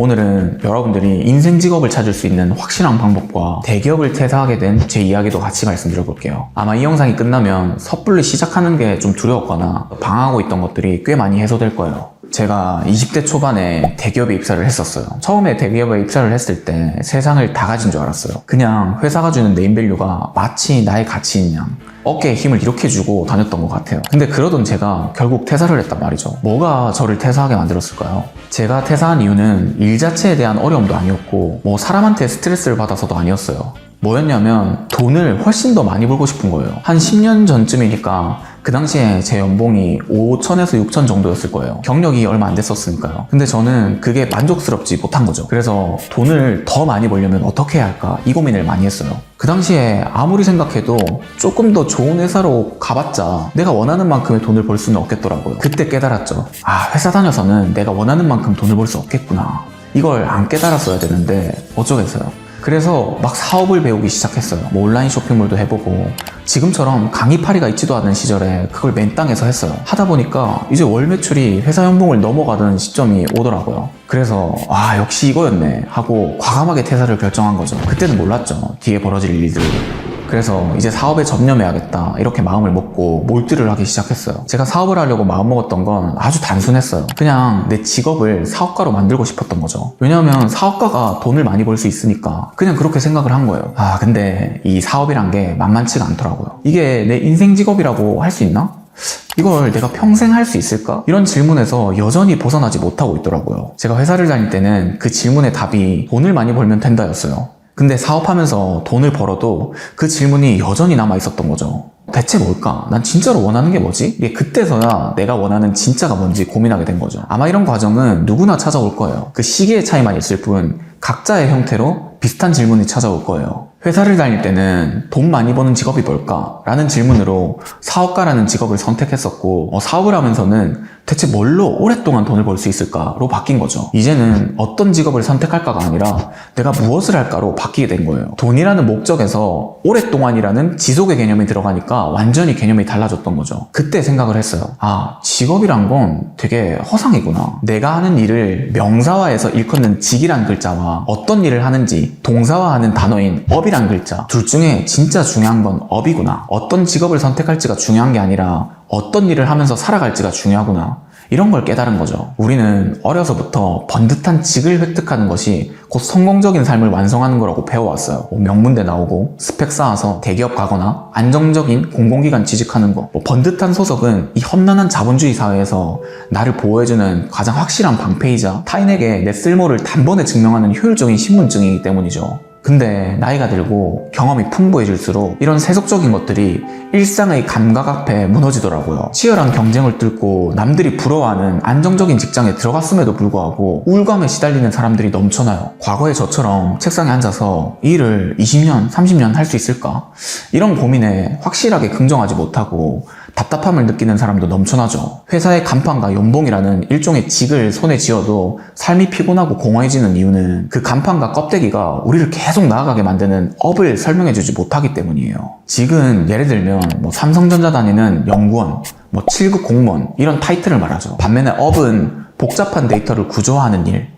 오늘은 여러분들이 인생 직업을 찾을 수 있는 확실한 방법과 대기업을 퇴사하게 된 제 이야기도 같이 말씀드려 볼게요. 아마 이 영상이 끝나면 섣불리 시작하는 게 좀 두려웠거나 방황하고 있던 것들이 꽤 많이 해소될 거예요. 제가 20대 초반에 대기업에 입사를 했었어요. 처음에 대기업에 입사를 했을 때 세상을 다 가진 줄 알았어요. 그냥 회사가 주는 네임밸류가 마치 나의 가치인 양 어깨에 힘을 이렇게 주고 다녔던 것 같아요. 근데 그러던 제가 결국 퇴사를 했단 말이죠. 뭐가 저를 퇴사하게 만들었을까요? 제가 퇴사한 이유는 일 자체에 대한 어려움도 아니었고 뭐 사람한테 스트레스를 받아서도 아니었어요. 뭐였냐면 돈을 훨씬 더 많이 벌고 싶은 거예요. 한 10년 전쯤이니까 그 당시에 제 연봉이 5천에서 6천 정도였을 거예요. 경력이 얼마 안 됐었으니까요. 근데 저는 그게 만족스럽지 못한 거죠. 그래서 돈을 더 많이 벌려면 어떻게 해야 할까 이 고민을 많이 했어요. 그 당시에 아무리 생각해도 조금 더 좋은 회사로 가봤자 내가 원하는 만큼의 돈을 벌 수는 없겠더라고요. 그때 깨달았죠. 아, 회사 다녀서는 내가 원하는 만큼 돈을 벌 수 없겠구나. 이걸 안 깨달았어야 되는데 어쩌겠어요. 그래서 막 사업을 배우기 시작했어요. 뭐 온라인 쇼핑몰도 해보고 지금처럼 강의파리가 있지도 않은 시절에 그걸 맨땅에서 했어요. 하다 보니까 이제 월 매출이 회사 연봉을 넘어가던 시점이 오더라고요. 그래서 아, 역시 이거였네 하고 과감하게 퇴사를 결정한 거죠. 그때는 몰랐죠, 뒤에 벌어질 일들을. 그래서 이제 사업에 전념해야겠다 이렇게 마음을 먹고 몰두를 하기 시작했어요. 제가 사업을 하려고 마음먹었던 건 아주 단순했어요. 그냥 내 직업을 사업가로 만들고 싶었던 거죠. 왜냐하면 사업가가 돈을 많이 벌 수 있으니까 그냥 그렇게 생각을 한 거예요. 아, 근데 이 사업이란 게 만만치가 않더라고요. 이게 내 인생 직업이라고 할 수 있나? 이걸 내가 평생 할 수 있을까? 이런 질문에서 여전히 벗어나지 못하고 있더라고요. 제가 회사를 다닐 때는 그 질문의 답이 돈을 많이 벌면 된다였어요. 근데 사업하면서 돈을 벌어도 그 질문이 여전히 남아 있었던 거죠. 대체 뭘까? 난 진짜로 원하는 게 뭐지? 이게 그때서야 내가 원하는 진짜가 뭔지 고민하게 된 거죠. 아마 이런 과정은 누구나 찾아올 거예요. 그 시기의 차이만 있을 뿐 각자의 형태로 비슷한 질문이 찾아올 거예요. 회사를 다닐 때는 돈 많이 버는 직업이 뭘까? 라는 질문으로 사업가라는 직업을 선택했었고 사업을 하면서는 대체 뭘로 오랫동안 돈을 벌 수 있을까로 바뀐 거죠. 이제는 어떤 직업을 선택할까가 아니라 내가 무엇을 할까로 바뀌게 된 거예요. 돈이라는 목적에서 오랫동안이라는 지속의 개념이 들어가니까 완전히 개념이 달라졌던 거죠. 그때 생각을 했어요. 아, 직업이란 건 되게 허상이구나. 내가 하는 일을 명사화해서 일컫는 직이란 글자와 어떤 일을 하는지 동사화하는 단어인 업이란 글자, 둘 중에 진짜 중요한 건 업이구나. 어떤 직업을 선택할지가 중요한 게 아니라 어떤 일을 하면서 살아갈지가 중요하구나. 이런 걸 깨달은 거죠. 우리는 어려서부터 번듯한 직을 획득하는 것이 곧 성공적인 삶을 완성하는 거라고 배워왔어요. 명문대 나오고 스펙 쌓아서 대기업 가거나 안정적인 공공기관 취직하는 거. 번듯한 소속은 이 험난한 자본주의 사회에서 나를 보호해주는 가장 확실한 방패이자 타인에게 내 쓸모를 단번에 증명하는 효율적인 신분증이기 때문이죠. 근데 나이가 들고 경험이 풍부해질수록 이런 세속적인 것들이 일상의 감각 앞에 무너지더라고요. 치열한 경쟁을 뚫고 남들이 부러워하는 안정적인 직장에 들어갔음에도 불구하고 우울감에 시달리는 사람들이 넘쳐나요. 과거의 저처럼 책상에 앉아서 이 일을 20년, 30년 할 수 있을까? 이런 고민에 확실하게 긍정하지 못하고 답답함을 느끼는 사람도 넘쳐나죠. 회사의 간판과 연봉이라는 일종의 직을 손에 쥐어도 삶이 피곤하고 공허해지는 이유는 그 간판과 껍데기가 우리를 계속 나아가게 만드는 업을 설명해주지 못하기 때문이에요. 직은 예를 들면 삼성전자 다니는 연구원, 7급 공무원 이런 타이틀을 말하죠. 반면에 업은 복잡한 데이터를 구조화하는 일,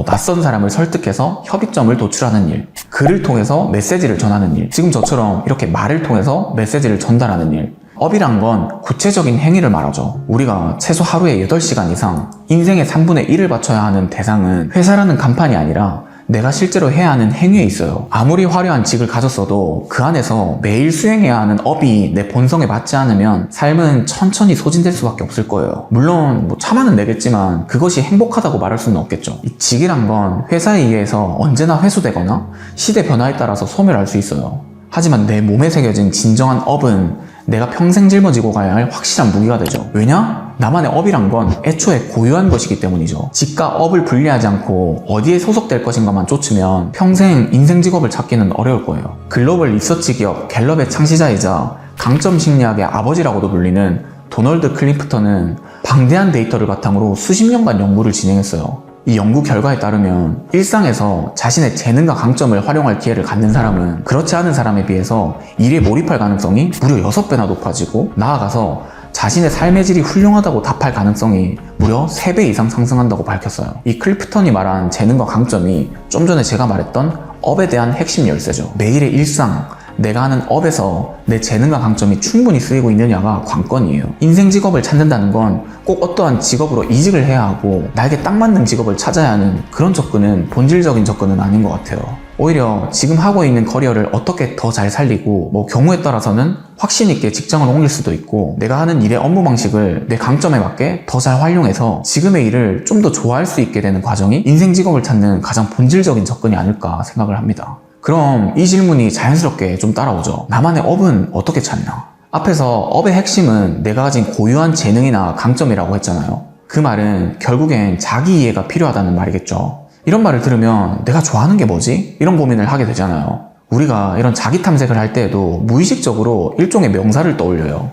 낯선 사람을 설득해서 협의점을 도출하는 일, 글을 통해서 메시지를 전하는 일, 지금 저처럼 이렇게 말을 통해서 메시지를 전달하는 일. 업이란 건 구체적인 행위를 말하죠. 우리가 최소 하루에 8시간 이상 인생의 3분의 1을 바쳐야 하는 대상은 회사라는 간판이 아니라 내가 실제로 해야 하는 행위에 있어요. 아무리 화려한 직을 가졌어도 그 안에서 매일 수행해야 하는 업이 내 본성에 맞지 않으면 삶은 천천히 소진될 수밖에 없을 거예요. 물론 참아는 내겠지만 그것이 행복하다고 말할 수는 없겠죠. 이 직이란 건 회사에 의해서 언제나 회수되거나 시대 변화에 따라서 소멸할 수 있어요. 하지만 내 몸에 새겨진 진정한 업은 내가 평생 짊어지고 가야 할 확실한 무기가 되죠. 왜냐? 나만의 업이란 건 애초에 고유한 것이기 때문이죠. 직과 업을 분리하지 않고 어디에 소속될 것인가만 쫓으면 평생 인생 직업을 찾기는 어려울 거예요. 글로벌 리서치 기업 갤럽의 창시자이자 강점 심리학의 아버지라고도 불리는 도널드 클리프턴은 방대한 데이터를 바탕으로 수십 년간 연구를 진행했어요. 이 연구 결과에 따르면 일상에서 자신의 재능과 강점을 활용할 기회를 갖는 사람은 그렇지 않은 사람에 비해서 일에 몰입할 가능성이 무려 6배나 높아지고 나아가서 자신의 삶의 질이 훌륭하다고 답할 가능성이 무려 3배 이상 상승한다고 밝혔어요. 이 클프턴이 말한 재능과 강점이 좀 전에 제가 말했던 업에 대한 핵심 열쇠죠. 매일의 일상, 내가 하는 업에서 내 재능과 강점이 충분히 쓰이고 있느냐가 관건이에요. 인생 직업을 찾는다는 건 꼭 어떠한 직업으로 이직을 해야 하고 나에게 딱 맞는 직업을 찾아야 하는 그런 접근은 본질적인 접근은 아닌 것 같아요. 오히려 지금 하고 있는 커리어를 어떻게 더 잘 살리고 경우에 따라서는 확신 있게 직장을 옮길 수도 있고 내가 하는 일의 업무 방식을 내 강점에 맞게 더 잘 활용해서 지금의 일을 좀 더 좋아할 수 있게 되는 과정이 인생 직업을 찾는 가장 본질적인 접근이 아닐까 생각을 합니다. 그럼 이 질문이 자연스럽게 좀 따라오죠. 나만의 업은 어떻게 찾나? 앞에서 업의 핵심은 내가 가진 고유한 재능이나 강점이라고 했잖아요. 그 말은 결국엔 자기 이해가 필요하다는 말이겠죠. 이런 말을 들으면 내가 좋아하는 게 뭐지? 이런 고민을 하게 되잖아요. 우리가 이런 자기 탐색을 할 때에도 무의식적으로 일종의 명사를 떠올려요.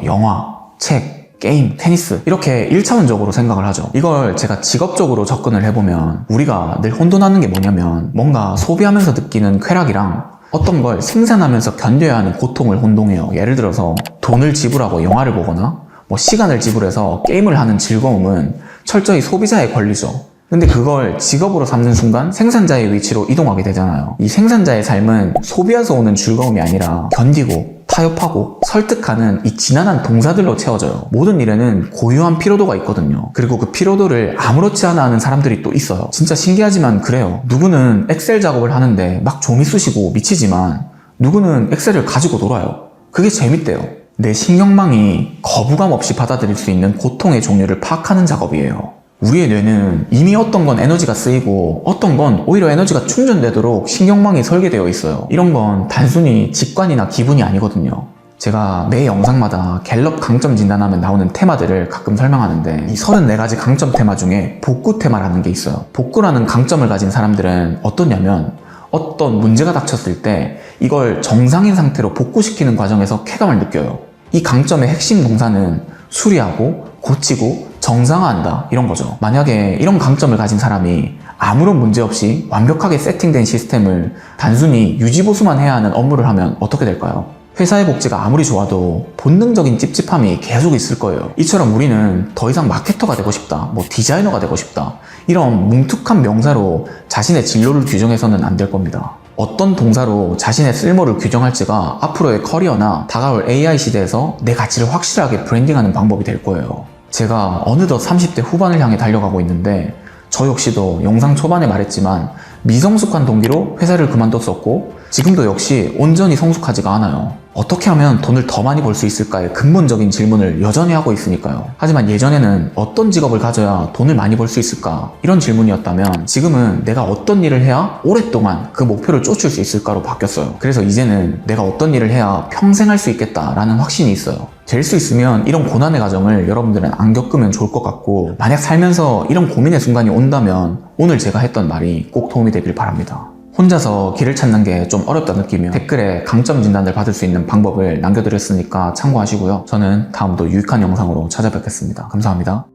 영화, 책, 게임, 테니스 이렇게 1차원적으로 생각을 하죠. 이걸 제가 직업적으로 접근을 해보면 우리가 늘 혼돈하는 게 뭐냐면 뭔가 소비하면서 느끼는 쾌락이랑 어떤 걸 생산하면서 견뎌야 하는 고통을 혼동해요. 예를 들어서 돈을 지불하고 영화를 보거나 시간을 지불해서 게임을 하는 즐거움은 철저히 소비자의 권리죠. 근데 그걸 직업으로 삼는 순간 생산자의 위치로 이동하게 되잖아요. 이 생산자의 삶은 소비해서 오는 즐거움이 아니라 견디고 타협하고 설득하는 이 지난한 동사들로 채워져요. 모든 일에는 고유한 피로도가 있거든요. 그리고 그 피로도를 아무렇지 않아 하는 사람들이 또 있어요. 진짜 신기하지만 그래요. 누구는 엑셀 작업을 하는데 막 종이 쑤시고 미치지만 누구는 엑셀을 가지고 놀아요. 그게 재밌대요. 내 신경망이 거부감 없이 받아들일 수 있는 고통의 종류를 파악하는 작업이에요. 우리의 뇌는 이미 어떤 건 에너지가 쓰이고 어떤 건 오히려 에너지가 충전되도록 신경망이 설계되어 있어요. 이런 건 단순히 직관이나 기분이 아니거든요. 제가 매 영상마다 갤럽 강점 진단하면 나오는 테마들을 가끔 설명하는데 이 34가지 강점 테마 중에 복구 테마라는 게 있어요. 복구라는 강점을 가진 사람들은 어떠냐면 어떤 문제가 닥쳤을 때 이걸 정상인 상태로 복구시키는 과정에서 쾌감을 느껴요. 이 강점의 핵심 동사는 수리하고 고치고 정상화한다 이런 거죠. 만약에 이런 강점을 가진 사람이 아무런 문제 없이 완벽하게 세팅된 시스템을 단순히 유지보수만 해야 하는 업무를 하면 어떻게 될까요? 회사의 복지가 아무리 좋아도 본능적인 찝찝함이 계속 있을 거예요. 이처럼 우리는 더 이상 마케터가 되고 싶다, 디자이너가 되고 싶다 이런 뭉툭한 명사로 자신의 진로를 규정해서는 안 될 겁니다. 어떤 동사로 자신의 쓸모를 규정할지가 앞으로의 커리어나 다가올 AI 시대에서 내 가치를 확실하게 브랜딩하는 방법이 될 거예요. 제가 어느덧 30대 후반을 향해 달려가고 있는데 저 역시도 영상 초반에 말했지만 미성숙한 동기로 회사를 그만뒀었고 지금도 역시 온전히 성숙하지가 않아요. 어떻게 하면 돈을 더 많이 벌 수 있을까의 근본적인 질문을 여전히 하고 있으니까요. 하지만 예전에는 어떤 직업을 가져야 돈을 많이 벌 수 있을까? 이런 질문이었다면 지금은 내가 어떤 일을 해야 오랫동안 그 목표를 쫓을 수 있을까로 바뀌었어요. 그래서 이제는 내가 어떤 일을 해야 평생 할 수 있겠다라는 확신이 있어요. 될 수 있으면 이런 고난의 과정을 여러분들은 안 겪으면 좋을 것 같고 만약 살면서 이런 고민의 순간이 온다면 오늘 제가 했던 말이 꼭 도움이 되길 바랍니다. 혼자서 길을 찾는 게 좀 어렵다 느끼면 댓글에 강점 진단을 받을 수 있는 방법을 남겨드렸으니까 참고하시고요. 저는 다음도 유익한 영상으로 찾아뵙겠습니다. 감사합니다.